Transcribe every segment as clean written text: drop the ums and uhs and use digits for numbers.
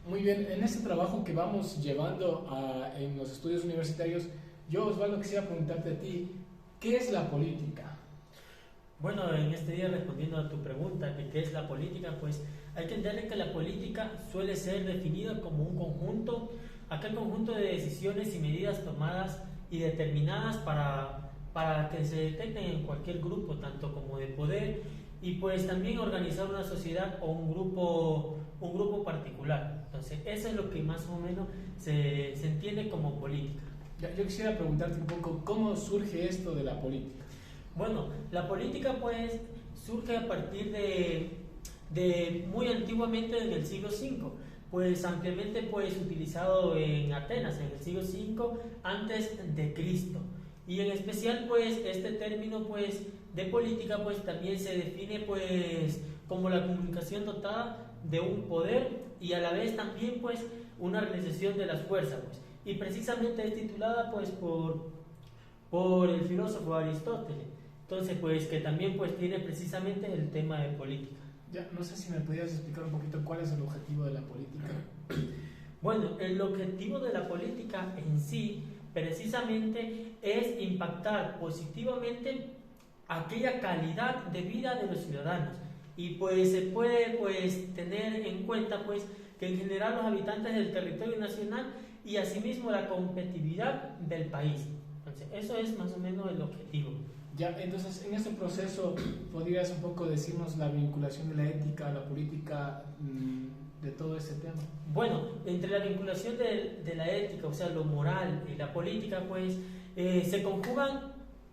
Muy bien, en este trabajo que vamos llevando en los estudios universitarios, yo, Osvaldo, quisiera preguntarte a ti, ¿qué es la política? Bueno, en este día respondiendo a tu pregunta, que qué es la política, pues hay que entender que la política suele ser definida como un conjunto, aquel conjunto de decisiones y medidas tomadas y determinadas para que se detecten en cualquier grupo, tanto como de poder, y pues también organizar una sociedad o un grupo particular. Entonces, eso es lo que más o menos se entiende como política. Yo quisiera preguntarte un poco, ¿cómo surge esto de la política? Bueno, la política pues surge a partir de muy antiguamente en el siglo V, pues ampliamente pues utilizado en Atenas en el siglo V antes de Cristo. Y en especial pues este término pues de política pues también se define pues como la comunicación dotada de un poder y a la vez también pues una organización de las fuerzas pues. Y precisamente es titulada pues por el filósofo Aristóteles. Entonces, pues que también pues tiene precisamente el tema de política. Ya, no sé si me podías explicar un poquito cuál es el objetivo de la política. Bueno, el objetivo de la política en sí precisamente es impactar positivamente aquella calidad de vida de los ciudadanos y pues se puede pues tener en cuenta pues que en general los habitantes del territorio nacional y asimismo la competitividad del país. Entonces, eso es más o menos el objetivo. Ya, entonces, en este proceso, ¿podrías un poco decirnos la vinculación de la ética, la política, de todo este tema? Bueno, entre la vinculación de la ética, o sea, lo moral y la política, pues se conjugan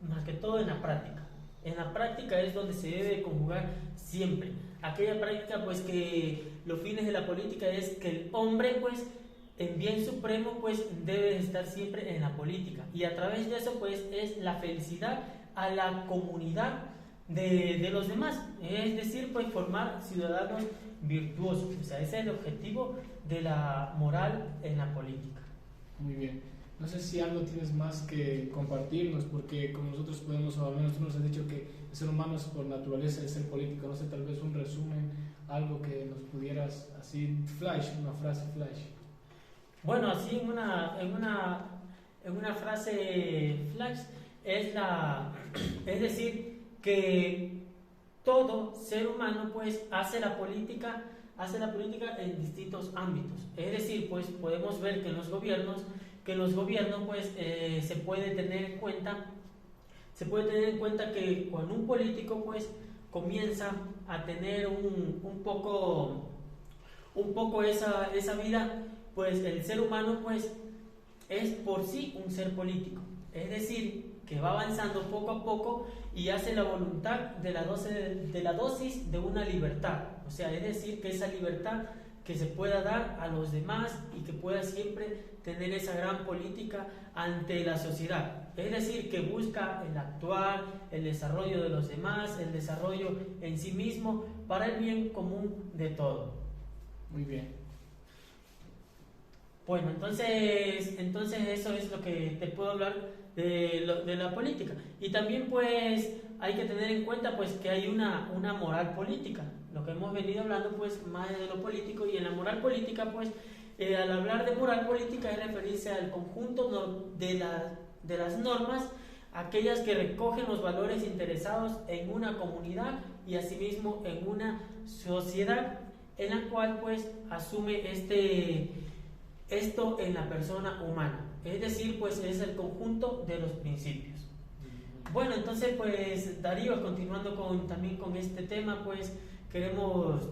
más que todo en la práctica. En la práctica es donde se debe conjugar siempre. Aquella práctica, pues que los fines de la política es que el hombre, pues, en bien supremo, pues debe estar siempre en la política. Y a través de eso, pues, es la felicidad a la comunidad de los demás, es decir, pues formar ciudadanos virtuosos. O sea, ese es el objetivo de la moral en la política. Muy bien. No sé si algo tienes más que compartirnos, porque como nosotros podemos, o al menos tú nos has dicho que el ser humano es por naturaleza de ser político, no sé, tal vez un resumen, algo que nos pudieras, así, flash, una frase flash. Bueno, así en una frase flash, es decir, que todo ser humano pues hace la política en distintos ámbitos. Es decir, pues podemos ver que en los gobiernos pues se puede tener en cuenta que cuando un político pues comienza a tener un poco esa vida, pues el ser humano pues es por sí un ser político. Es decir, que va avanzando poco a poco y hace la voluntad de la dosis de una libertad. O sea, es decir, que esa libertad que se pueda dar a los demás y que pueda siempre tener esa gran política ante la sociedad. Es decir, que busca el actuar, el desarrollo de los demás, el desarrollo en sí mismo para el bien común de todo. Muy bien. Bueno, entonces eso es lo que te puedo hablar de la política. Y también pues hay que tener en cuenta pues que hay una moral política. Lo que hemos venido hablando pues más de lo político, y en la moral política pues al hablar de moral política es referirse al conjunto de las normas, aquellas que recogen los valores interesados en una comunidad y asimismo en una sociedad en la cual pues asume esto en la persona humana, es decir, pues es el conjunto de los principios. Bueno, entonces pues Darío, continuando también con este tema, pues queremos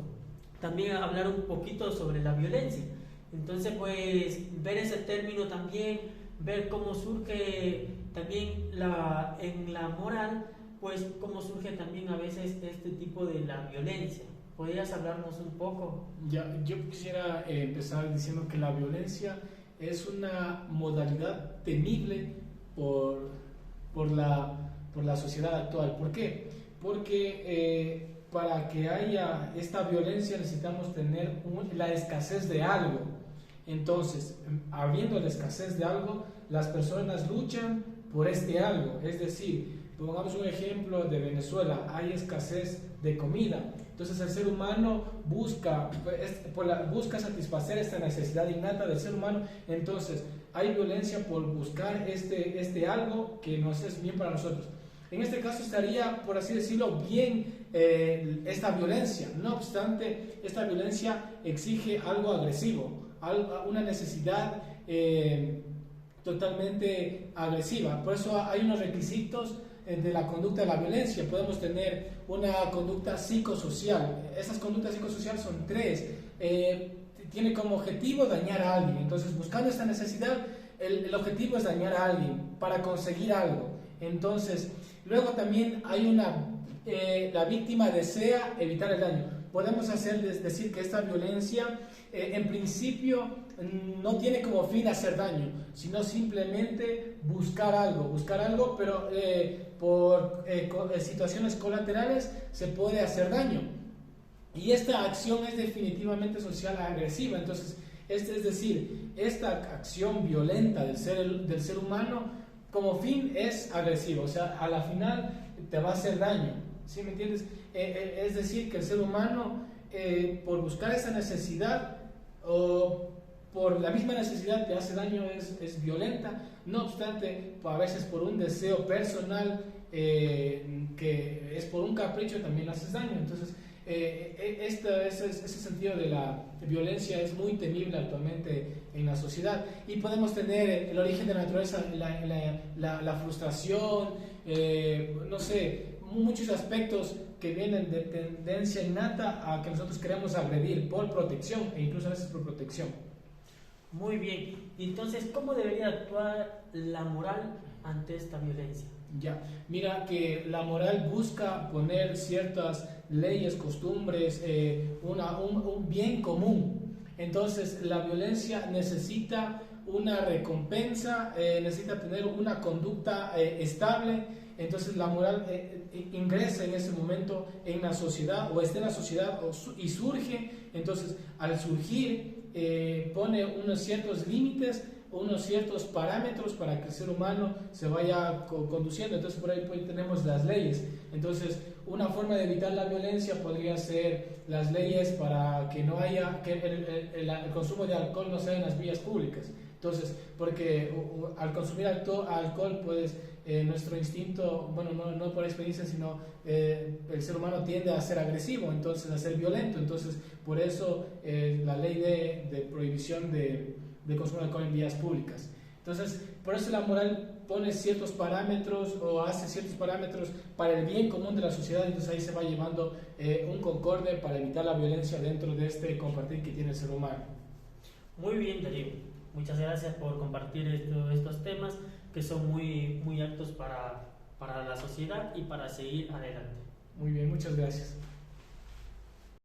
también hablar un poquito sobre la violencia. Entonces pues ver ese término también, ver cómo surge también en la moral, pues cómo surge también a veces este tipo de la violencia. ¿Podrías hablarnos un poco? Ya, yo quisiera empezar diciendo que la violencia es una modalidad temible por la sociedad actual. ¿Por qué? Porque para que haya esta violencia necesitamos tener la escasez de algo. Entonces, habiendo la escasez de algo, las personas luchan por este algo. Es decir, pongamos un ejemplo de Venezuela, hay escasez de comida. Entonces el ser humano busca satisfacer esta necesidad innata del ser humano. Entonces hay violencia por buscar este algo que nos es bien para nosotros. En este caso estaría, por así decirlo, bien esta violencia. No obstante, esta violencia exige algo agresivo, una necesidad totalmente agresiva. Por eso hay unos requisitos de la conducta de la violencia. Podemos tener una conducta psicosocial. Esas conductas psicosociales son 3. Tiene como objetivo dañar a alguien. Entonces, buscando esta necesidad, el objetivo es dañar a alguien para conseguir algo. Entonces, luego también hay la víctima desea evitar el daño. Podemos decir que esta violencia, en principio, no tiene como fin hacer daño, sino simplemente buscar algo, pero por situaciones colaterales se puede hacer daño. Y esta acción es definitivamente social agresiva. Entonces, es decir, esta acción violenta del ser humano como fin es agresiva, o sea, a la final te va a hacer daño, ¿sí me entiendes? Es decir, que el ser humano, por buscar esa necesidad o por la misma necesidad te hace daño, es violenta. No obstante, a veces por un deseo personal, que es por un capricho, también haces daño. Entonces, ese sentido de la violencia es muy temible actualmente en la sociedad. Y podemos tener el origen de la naturaleza, la frustración, no sé, muchos aspectos que vienen de tendencia innata a que nosotros queremos agredir por protección, e incluso a veces por protección. Muy bien. Entonces, ¿cómo debería actuar la moral ante esta violencia? Ya, mira que la moral busca poner ciertas leyes, costumbres, un bien común. Entonces la violencia necesita una recompensa, necesita tener una conducta estable. Entonces la moral ingresa en ese momento en la sociedad, o está en la sociedad y surge. Entonces al surgir pone unos ciertos límites, unos ciertos parámetros para que el ser humano se vaya conduciendo. Entonces por ahí tenemos las leyes. Entonces una forma de evitar la violencia podría ser las leyes para que no haya, que el consumo de alcohol no sea en las vías públicas. Entonces, porque al consumir alcohol, pues nuestro instinto, bueno, no por experiencia, sino el ser humano tiende a ser agresivo, entonces a ser violento. Entonces por eso la ley de prohibición de consumo de alcohol en vías públicas. Entonces, por eso la moral pone ciertos parámetros o hace ciertos parámetros para el bien común de la sociedad. Entonces ahí se va llevando un concorde para evitar la violencia dentro de este compartir que tiene el ser humano. Muy bien, Darío. Muchas gracias por compartir estos temas que son muy, muy aptos para la sociedad y para seguir adelante. Muy bien, muchas gracias.